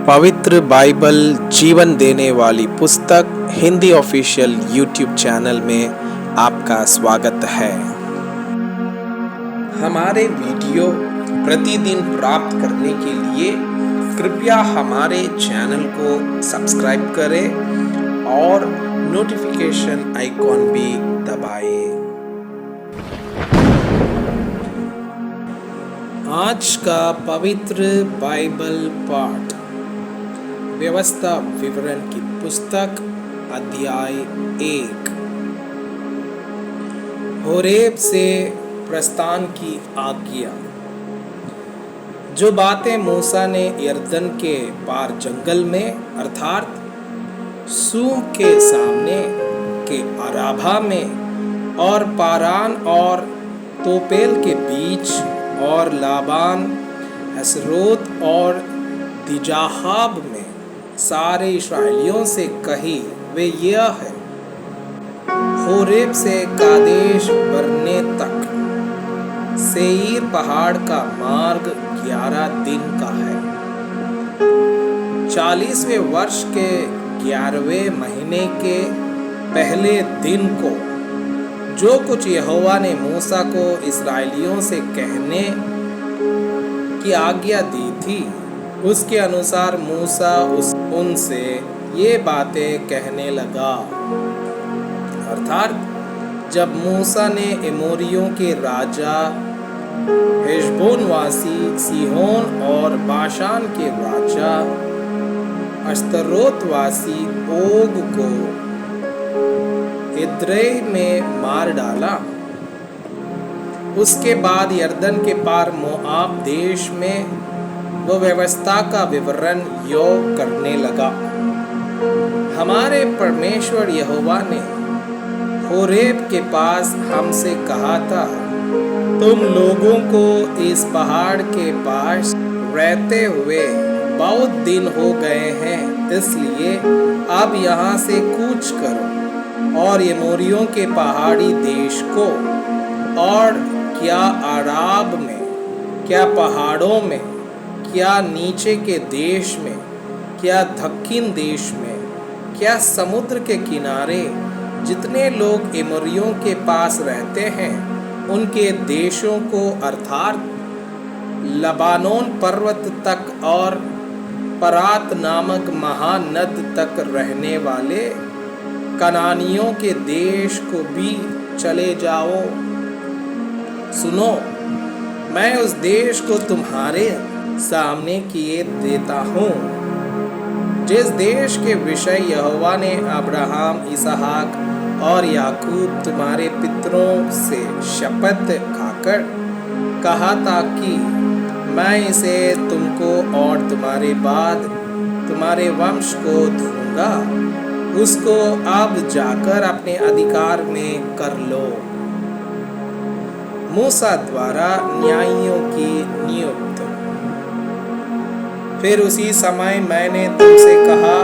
पवित्र बाइबल जीवन देने वाली पुस्तक हिंदी ऑफिशियल यूट्यूब चैनल में आपका स्वागत है। हमारे वीडियो प्रतिदिन प्राप्त करने के लिए कृपया हमारे चैनल को सब्सक्राइब करें और नोटिफिकेशन आइकॉन भी दबाएं। आज का पवित्र बाइबल पाठ व्यवस्था विवरण की पुस्तक अध्याय 1 होरेब से प्रस्थान की आज्ञा। जो बातें मूसा ने यरदन के पार जंगल में अर्थात सूह के सामने के अराबा में और पारान और तोपेल के बीच और लाबान हसरोत और दिजाहाब में सारे इस्राएलियों से कही वे यह है। होरेब से कादेश बरने तक सेईर पहाड़ का मार्ग 11 दिन का है। 40वें वर्ष के 11वें महीने के पहले दिन को जो कुछ यहोवा ने मूसा को इस्राएलियों से कहने की आज्ञा दी थी उसके अनुसार मूसा उनसे ये बातें कहने लगा। अर्थात जब मूसा ने एमोरियों के राजा हेशबोनवासी सीहोन और बाशान के राजा अश्तरोतवासी ओग को इद्रेई में मार डाला, उसके बाद यरदन के पार मोआब देश में वो व्यवस्था का विवरण योग करने लगा। हमारे परमेश्वर यहोवा ने होरेब के पास हमसे कहा था, तुम लोगों को इस पहाड़ के पास रहते हुए बहुत दिन हो गए हैं, इसलिए अब यहाँ से कूच करो और एमोरियों के पहाड़ी देश को, और क्या अराब में, क्या पहाड़ों में, क्या नीचे के देश में, क्या दक्षिण देश में, क्या समुद्र के किनारे जितने लोग एमोरियों के पास रहते हैं उनके देशों को अर्थात लबानोन पर्वत तक और परात नामक महानद तक रहने वाले कनानियों के देश को भी चले जाओ। सुनो, मैं उस देश को तुम्हारे सामने किए देता हूँ जिस देश के विषय यहोवा ने अब्राहम, इसहाक और याकूब तुम्हारे पितरों से शपथ खाकर कहा था कि मैं इसे तुमको और तुम्हारे बाद तुम्हारे वंश को दूंगा, उसको अब जाकर अपने अधिकार में कर लो। मूसा द्वारा न्यायियों की नियुक्ति। फिर उसी समय मैंने तुमसे कहा,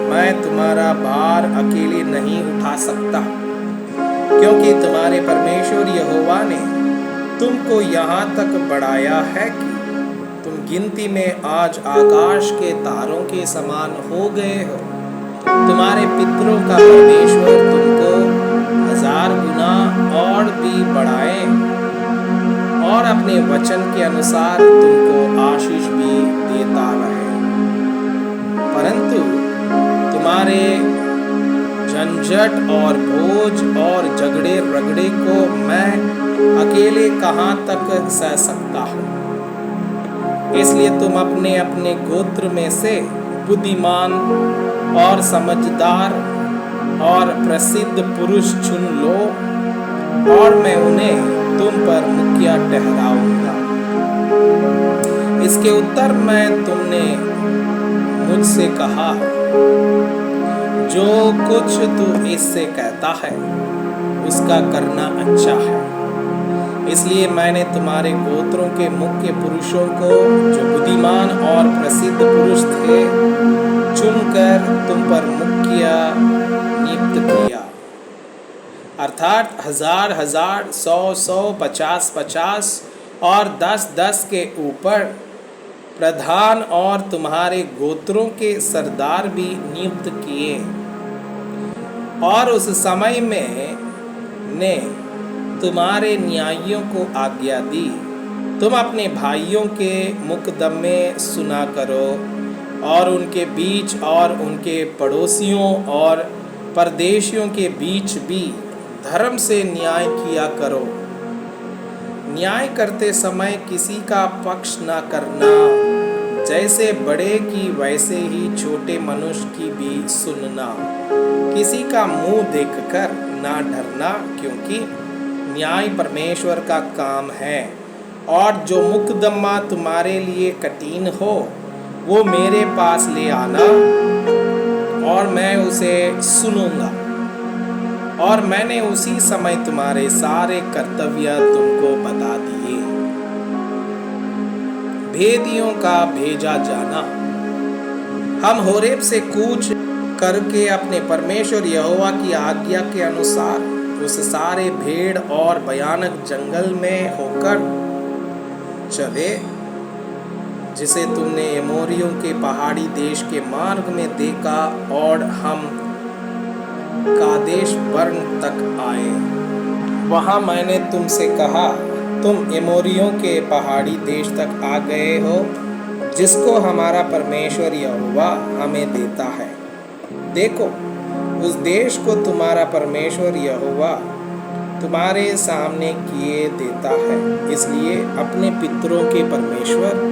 मैं तुम्हारा भार अकेले नहीं उठा सकता, क्योंकि तुम्हारे परमेश्वर यहोवा ने तुमको यहाँ तक बढ़ाया है कि तुम गिनती में आज आकाश के तारों के समान हो गए हो। तुम्हारे पितरों का परमेश्वर तुमको 1000 गुना और भी बढ़ाए और अपने वचन के अनुसार तुमको आशीष भी देता रहे। परंतु तुम्हारे झंझट और बोझ और झगड़े रगड़े को मैं अकेले कहाँ तक सह सकता हूँ। इसलिए तुम अपने अपने गोत्र में से बुद्धिमान और समझदार और प्रसिद्ध पुरुष चुन लो और मैं उन्हें तुम पर मुखिया ठहराऊंगा। इसके उत्तर में तुमने मुझसे कहा, जो कुछ तू इससे कहता है उसका करना अच्छा है। इसलिए मैंने तुम्हारे गोत्रों के मुख्य पुरुषों को जो बुद्धिमान और प्रसिद्ध पुरुष थे चुनकर तुम पर मुखिया नियुक्त किया, अर्थात 1000 1000, 100 100, 50 50 और 10 10 के ऊपर प्रधान और तुम्हारे गोत्रों के सरदार भी नियुक्त किए। और उस समय में ने तुम्हारे न्यायियों को आज्ञा दी, तुम अपने भाइयों के मुकदमे सुना करो और उनके बीच और उनके पड़ोसियों और परदेशियों के बीच भी धर्म से न्याय किया करो। न्याय करते समय किसी का पक्ष न करना, जैसे बड़े की वैसे ही छोटे मनुष्य की भी सुनना। किसी का मुंह देखकर ना डरना, क्योंकि न्याय परमेश्वर का काम है। और जो मुकदमा तुम्हारे लिए कठिन हो वो मेरे पास ले आना और मैं उसे सुनूंगा। और मैंने उसी समय तुम्हारे सारे कर्तव्य तुमको बता दिए। भेदियों का भेजा जाना। हम होरेब से कूच करके अपने परमेश्वर यहोवा की आज्ञा के अनुसार उस सारे भेड़ और भयानक जंगल में होकर चले जिसे तुमने एमोरियों के पहाड़ी देश के मार्ग में देखा, और हम कादेश बर्न तक आए। वहाँ मैंने तुमसे कहा, तुम एमोरियों के पहाड़ी देश तक आ गए हो, जिसको हमारा परमेश्वर यहोवा हमें देता है। देखो, उस देश को तुम्हारा परमेश्वर यहोवा तुम्हारे सामने किए देता है। इसलिए अपने पितरों के परमेश्वर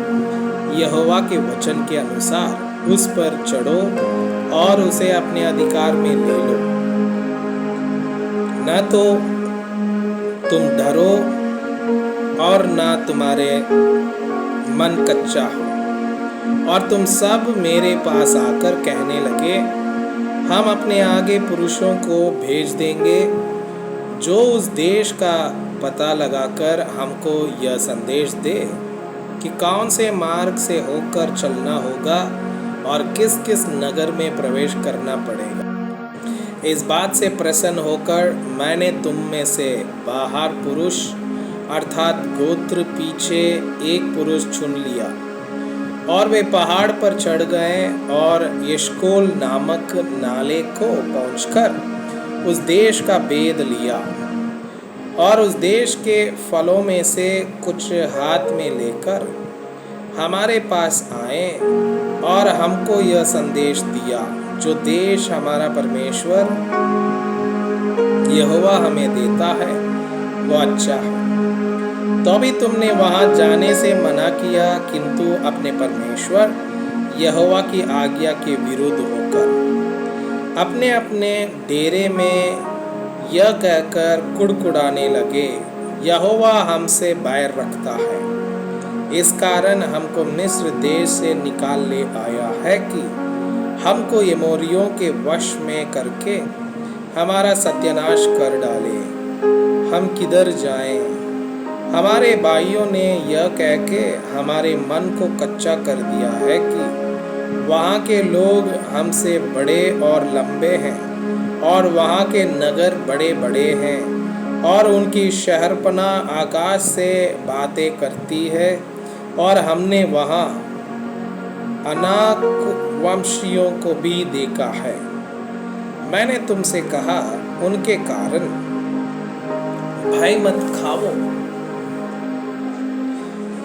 यहोवा के वचन के अनुसार उस पर चढ़ो और उसे अपने अधिकार में ले लो। न तो तुम डरो और न तुम्हारे मन कच्चा हो। और तुम सब मेरे पास आकर कहने लगे, हम अपने आगे पुरुषों को भेज देंगे जो उस देश का पता लगाकर हमको यह संदेश दे कि कौन से मार्ग से होकर चलना होगा और किस किस नगर में प्रवेश करना पड़ेगा। इस बात से प्रसन्न होकर मैंने तुम में से बाहर पुरुष अर्थात गोत्र पीछे एक पुरुष चुन लिया, और वे पहाड़ पर चढ़ गए और यशकोल नामक नाले को पहुंचकर उस देश का भेद लिया, और उस देश के फलों में से कुछ हाथ में लेकर हमारे पास आए और हमको यह संदेश दिया, जो देश हमारा परमेश्वर यहोवा हमें देता है वो अच्छा है। तो भी तुमने वहां जाने से मना किया, किंतु अपने परमेश्वर यहोवा की आज्ञा के विरुद्ध होकर अपने अपने डेरे में यह कहकर कुड़कुड़ाने लगे, यहोवा हमसे बैर रखता है। इस कारण हमको मिस्र देश से निकाल ले आया है कि हमको एमोरियों के वश में करके हमारा सत्यानाश कर डाले। हम किधर जाएं? हमारे भाइयों ने यह कह के हमारे मन को कच्चा कर दिया है कि वहाँ के लोग हमसे बड़े और लंबे हैं, और वहाँ के नगर बड़े बड़े हैं, और उनकी शहरपना आकाश से बातें करती है। और हमने वहाँ अनाक वंशियों को भी देखा है। मैंने तुमसे कहा, उनके कारण भय मत खाओ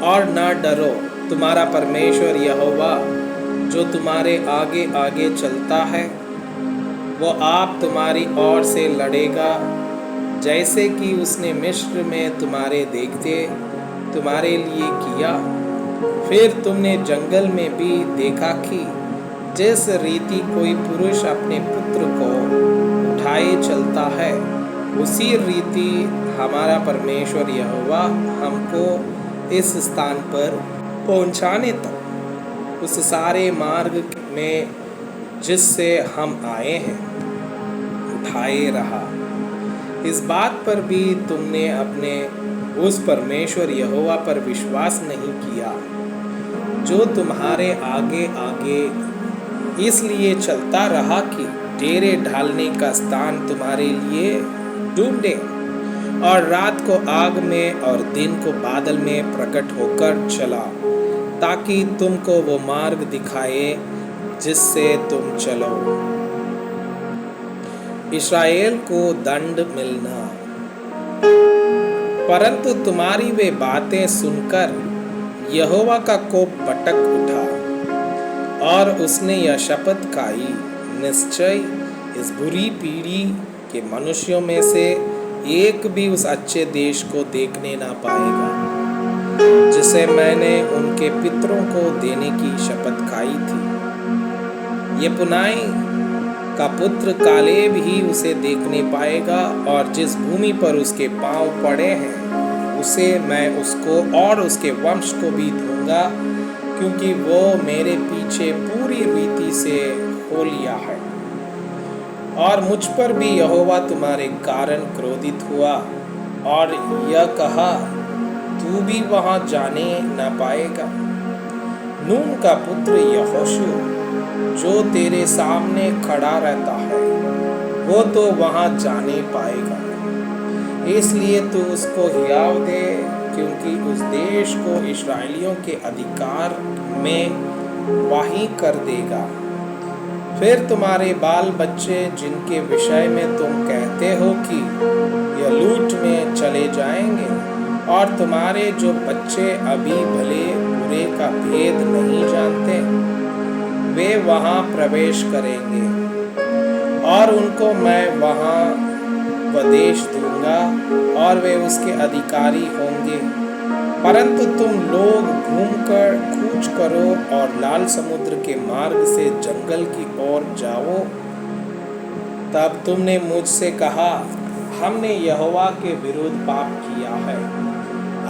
और ना डरो। तुम्हारा परमेश्वर यहोवा जो तुम्हारे आगे आगे चलता है, वो आप तुम्हारी ओर से लड़ेगा, जैसे कि उसने मिस्र में तुम्हारे देखते तुम्हारे लिए किया। फिर तुमने जंगल में भी देखा कि जिस रीति कोई पुरुष अपने पुत्र को उठाए चलता है, उसी रीति हमारा परमेश्वर यहोवा हमको इस स्थान पर पहुंचाने तक उस सारे मार्ग में जिससे हम आए हैं उठाए रहा। इस बात पर भी तुमने अपने उस परमेश्वर यहोवा पर विश्वास नहीं किया, जो तुम्हारे आगे आगे इसलिए चलता रहा कि डेरे ढालने का स्थान तुम्हारे लिए ढूंढे, और रात को आग में और दिन को बादल में प्रकट होकर चला, ताकि तुमको वो मार्ग दिखाए जिससे तुम चलो। इस्राएल को दंड मिलना। परंतु तुम्हारी वे बातें सुनकर यहोवा का कोप भड़क उठा और उसने यह शपथ खाई, निश्चय इस बुरी पीढ़ी के मनुष्यों में से एक भी उस अच्छे देश को देखने ना पाएगा जिसे मैंने उनके पितरों को देने की शपथ खाई थी। येफुन्ने का पुत्र कालेब ही उसे देखने पाएगा, और जिस भूमि पर उसके पांव पड़े हैं उसे मैं उसको और उसके वंश को भी दूंगा, क्योंकि वो मेरे पीछे पूरी रीति से हो लिया है। और मुझ पर भी यहोवा तुम्हारे कारण क्रोधित हुआ और यह कहा, तू भी वहां जाने न पाएगा। नून का पुत्र यहोशू जो तेरे सामने खड़ा रहता है वो तो वहां जाने पाएगा, इसलिए तू उसको हियाव दे, क्योंकि उस देश को इस्राएलियों के अधिकार में वाही कर देगा। फिर तुम्हारे बाल बच्चे जिनके विषय में तुम कहते हो कि यह लूट में चले जाएंगे, और तुम्हारे जो बच्चे अभी भले बुरे का भेद नहीं जानते, वे वहां प्रवेश करेंगे और उनको मैं वहां देश दूंगा और वे उसके अधिकारी होंगे। परंतु तुम लोग घूमकर कूच करो और लाल समुद्र के मार्ग से जंगल की ओर जाओ। तब तुमने मुझसे कहा, हमने यहोवा के विरुद्ध पाप किया है।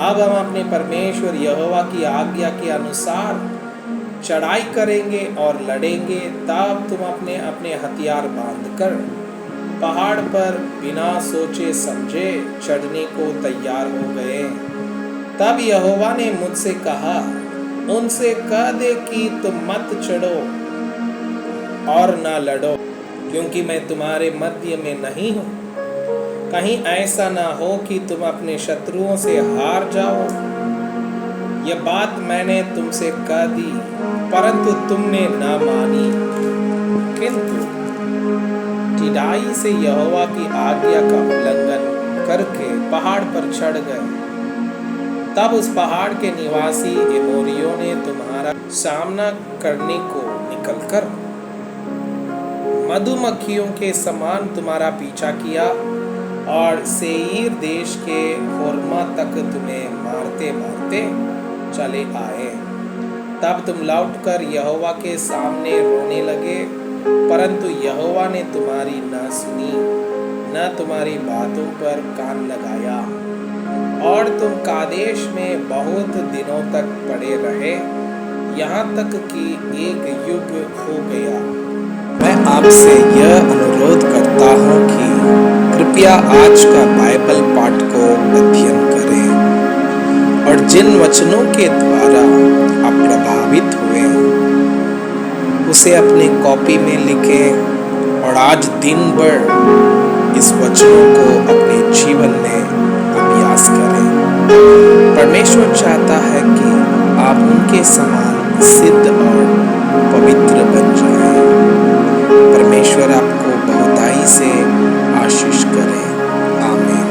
अब हम अपने परमेश्वर यहोवा की आज्ञा के अनुसार चढ़ाई करेंगे और लड़ेंगे। तब तुम अपने अपने हथियार बांधकर पहाड़ पर बिना सोचे समझे चढ़ने को तैयार हो गए। तब यहोवा ने मुझसे कहा, उनसे कह दे कि तुम मत चढ़ो और न लड़ो, क्योंकि मैं तुम्हारे मध्य में नहीं हूँ। कहीं ऐसा ना हो कि तुम अपने शत्रुओं से हार जाओ। यह बात मैंने तुमसे कह दी, परंतु तुमने न मानी, किंतु ढिठाई से यहोवा की आज्ञा का उल्लंघन करके पहाड़ पर चढ़ गए। तब उस पहाड़ के निवासी एमोरियों ने तुम्हारा सामना करने को निकलकर मधुमक्खियों के समान तुम्हारा पीछा किया और सेईर देश के होर्मा तक तुम्हें मारते मारते चले आए। तब तुम लौटकर यहोवा के सामने रोने लगे, परंतु यहोवा ने तुम्हारी न सुनी, न तुम्हारी बातों पर कान लगाया, और तुम कादेश में बहुत दिनों तक पड़े रहे, यहाँ तक कि एक युग हो गया। मैं आपसे यह अनुरोध करता हूँ कि कृपया आज का बाइबल पाठ को अध्ययन करें और जिन वचनों के द्वारा आप प्रभावित हुए उसे अपने कॉपी में लिखें और आज दिन भर इस वचनों को अपने जीवन में अभ्यास करें। परमेश्वर चाहता है कि आप उनके समान सिद्ध और पवित्र बन जाएं। परमेश्वर आपको बहुताई से आशीष करे। आमीन।